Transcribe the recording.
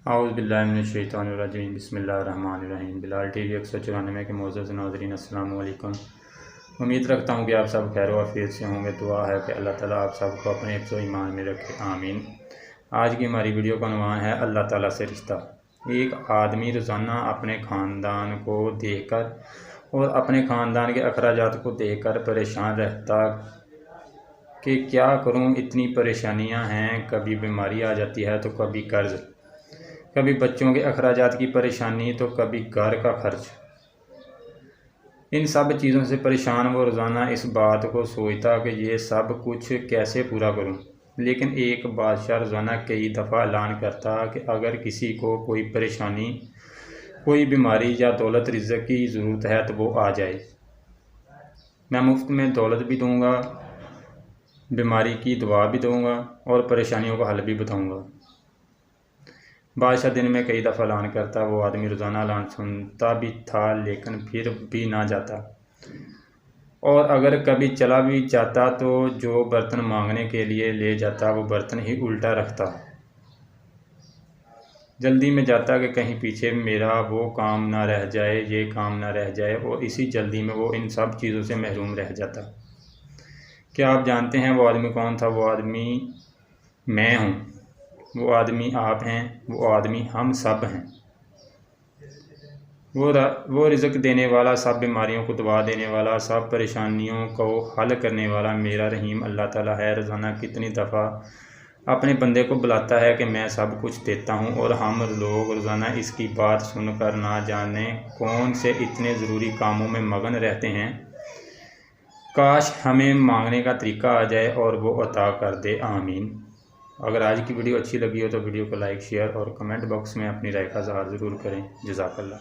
औज़ुबिल्लाहिमिनश्शैतानिर्रजीम बिस्मिल्लाहिर्रहमानिर्रहीम। बिलाल टीवी 194 के मोअज़्ज़ज़ नाज़रीन अस्सलाम वालेकुम। उम्मीद रखता हूँ कि आप सब खैर व आफियत से होंगे। दुआ है कि अल्लाह ताला आप सबको अपने हिफ्ज़ व ईमान में रखे, आमीन। आज की हमारी वीडियो का उन्वान है अल्लाह ताला से रिश्ता। एक आदमी रोज़ाना अपने ख़ानदान को देखकर और अपने ख़ानदान के अखराजात को देखकर परेशान रहता कि क्या करूं, इतनी परेशानियां हैं। कभी बीमारी आ जाती है तो कभी कर्ज़, कभी बच्चों के अखराजात की परेशानी तो कभी घर का खर्च। इन सब चीज़ों से परेशान वो रोज़ाना इस बात को सोचता कि ये सब कुछ कैसे पूरा करूं। लेकिन एक बादशाह रोज़ाना कई दफ़ा ऐलान करता कि अगर किसी को कोई परेशानी, कोई बीमारी या दौलत रिज़्क़ की ज़रूरत है तो वो आ जाए, मैं मुफ्त में दौलत भी दूँगा, बीमारी की दवा भी दूँगा और परेशानियों का हल भी बताऊँगा। बादशाह दिन में कई दफ़ा ऐलान करता, वो आदमी रोज़ाना ऐलान सुनता भी था लेकिन फिर भी ना जाता, और अगर कभी चला भी जाता तो जो बर्तन मांगने के लिए ले जाता वो बर्तन ही उल्टा रखता। जल्दी में जाता कि कहीं पीछे मेरा वो काम ना रह जाए, ये काम ना रह जाए, और इसी जल्दी में वो इन सब चीज़ों से महरूम रह जाता। क्या आप जानते हैं वो आदमी कौन था? वो आदमी मैं हूँ, वो आदमी आप हैं, वो आदमी हम सब हैं। वो रिज़्क़ देने वाला, सब बीमारियों को दवा देने वाला, सब परेशानियों को हल करने वाला मेरा रहीम अल्लाह ताला है। रोज़ाना कितनी दफ़ा अपने बंदे को बुलाता है कि मैं सब कुछ देता हूँ, और हम लोग रोज़ाना इसकी बात सुनकर ना जाने कौन से इतने ज़रूरी कामों में मगन रहते हैं। काश हमें मांगने का तरीका आ जाए और वो अता कर दे, आमीन। अगर आज की वीडियो अच्छी लगी हो तो वीडियो को लाइक, शेयर और कमेंट बॉक्स में अपनी राय का इज़हार ज़रूर करें। जज़ाकल्लाह।